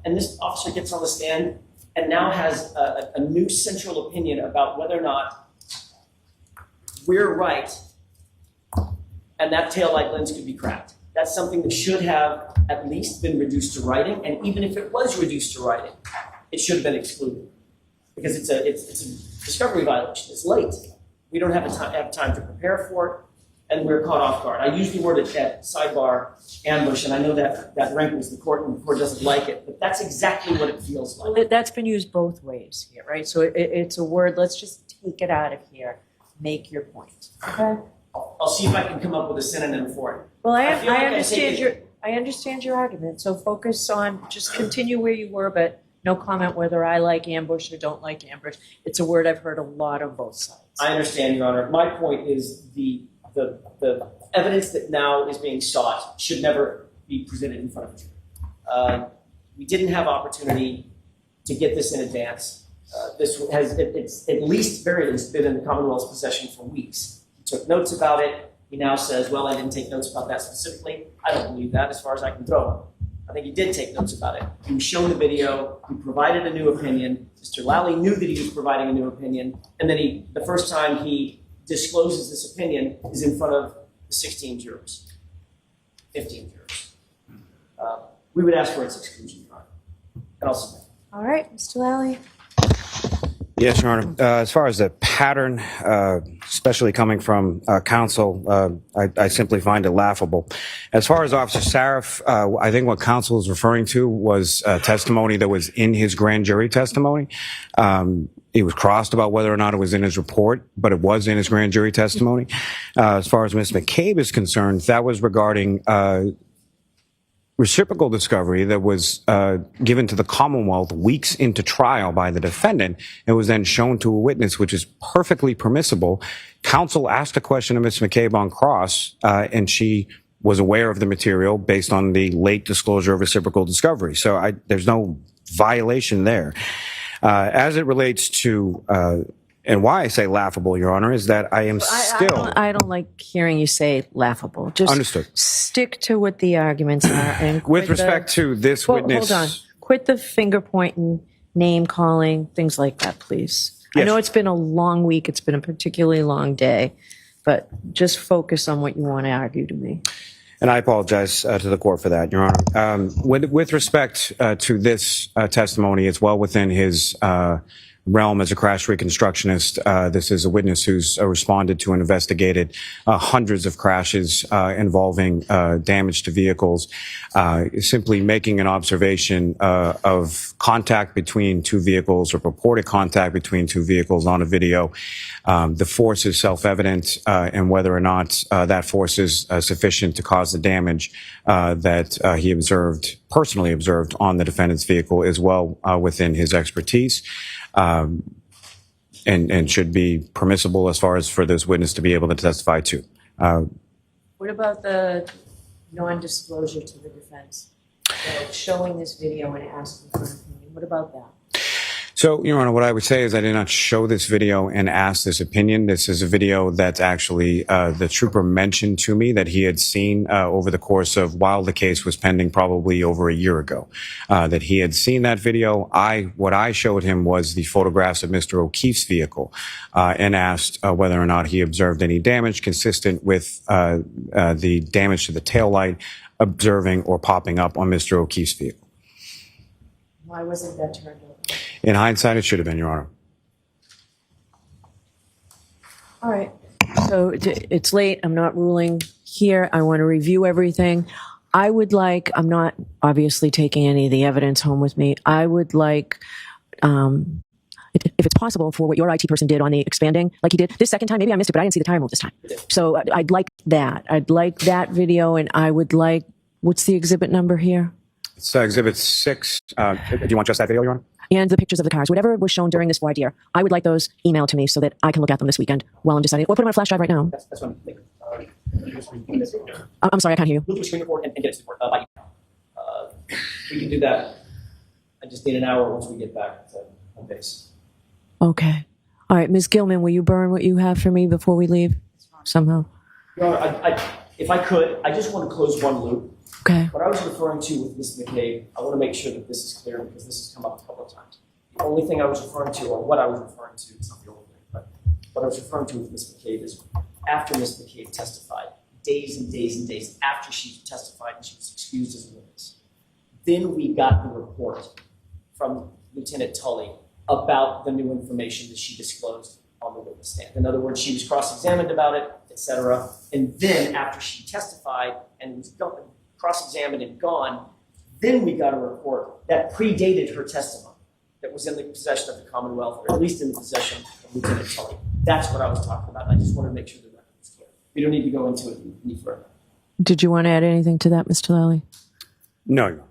and this officer gets on the stand and now has a new central opinion about whether or not we're right and that taillight lens could be cracked. That's something that should have at least been reduced to writing, and even if it was reduced to writing, it should have been excluded because it's a discovery violation. It's late. We don't have time to prepare for it, and we're caught off guard. I use the word at sidebar ambush, and I know that rankles the court, and the court doesn't like it, but that's exactly what it feels like. Well, that's been used both ways here, right? So it's a word, let's just take it out of here. Make your point, okay? I'll see if I can come up with a synonym for it. Well, I feel like I understand your argument, so focus on, just continue where you were, but no comment whether I like ambush or don't like ambush. It's a word I've heard a lot on both sides. I understand, Your Honor. My point is the evidence that now is being sought should never be presented in front of a jury. We didn't have opportunity to get this in advance. It's at least, very least, been in the Commonwealth's possession for weeks. He took notes about it. He now says, well, I didn't take notes about that specifically. I don't believe that as far as I can throw him. I think he did take notes about it. He was shown the video. He provided a new opinion. Mr. Lally knew that he was providing a new opinion. And then the first time he discloses this opinion is in front of the 16 jurors, 15 jurors. We would ask for its exclusion, Your Honor. And I'll submit. All right, Mr. Lally. Yes, Your Honor. As far as the pattern, especially coming from counsel, I simply find it laughable. As far as Officer Sarif, I think what counsel is referring to was testimony that was in his grand jury testimony. He was crossed about whether or not it was in his report, but it was in his grand jury testimony. As far as Ms. McCabe is concerned, that was regarding reciprocal discovery that was given to the Commonwealth weeks into trial by the defendant. It was then shown to a witness, which is perfectly permissible. Counsel asked a question of Ms. McCabe on cross, and she was aware of the material based on the late disclosure of reciprocal discovery. So there's no violation there. As it relates to and why I say laughable, Your Honor, is that I am still... I don't like hearing you say laughable. Just understood. Stick to what the arguments are. And with respect to this witness... Hold on. Quit the finger pointing, name calling, things like that, please. Yes. I know it's been a long week. It's been a particularly long day. But just focus on what you want to argue to me. And I apologize to the court for that, Your Honor. With respect to this testimony, it's well within his... realm as a crash reconstructionist. This is a witness who's responded to and investigated hundreds of crashes involving damage to vehicles. Simply making an observation of contact between two vehicles or purported contact between two vehicles on a video. The force is self-evident, and whether or not that force is sufficient to cause the damage that he personally observed on the defendant's vehicle is well within his expertise. And should be permissible as far as for this witness to be able to testify to. What about the non-disclosure to the defense? So showing this video and asking for an opinion. What about that? So, Your Honor, what I would say is I did not show this video and ask this opinion. This is a video that actually the trooper mentioned to me that he had seen over the course of while the case was pending probably over a year ago, that he had seen that video. What I showed him was the photographs of Mr. O'Keefe's vehicle and asked whether or not he observed any damage consistent with the damage to the taillight observing or popping up on Mr. O'Keefe's vehicle. Why wasn't that turned over? In hindsight, it should have been, Your Honor. All right. So it's late. I'm not ruling here. I want to review everything. I would like, I'm not obviously taking any of the evidence home with me. I would like, if it's possible, for what your IT person did on the expanding, like he did this second time, maybe I missed it, but I didn't see the time move this time. So I'd like that. I'd like that video, and I would like, what's the exhibit number here? It's Exhibit 6. Do you want just that video, Your Honor? And the pictures of the cars, whatever was shown during this voir dire, I would like those emailed to me so that I can look at them this weekend while I'm deciding. Or put them on a flash drive right now. That's what I'm sorry, I can't hear you. Move to a screen report and get it to the court by email. We can do that. I just need an hour once we get back to home base. Okay. All right, Ms. Gilman, will you burn what you have for me before we leave somehow? Your Honor, if I could, I just want to close one loop. Okay. What I was referring to with Ms. McCabe, I want to make sure that this is clear because this has come up a couple of times. The only thing I was referring to, or what I was referring to, it's not the only thing, but what I was referring to with Ms. McCabe is after Ms. McCabe testified, days and days and days after she testified and she was excused as a witness, then we got the report from Lieutenant Tully about the new information that she disclosed on the witness stand. In other words, she was cross-examined about it, etc. And then after she testified and was cross-examined and gone, then we got a report that predated her testimony that was in the possession of the Commonwealth, or at least in the possession of Lieutenant Tully. That's what I was talking about. I just wanted to make sure the record was clear. We don't need to go into it any further. Did you want to add anything to that, Mr. Lally? No, Your Honor.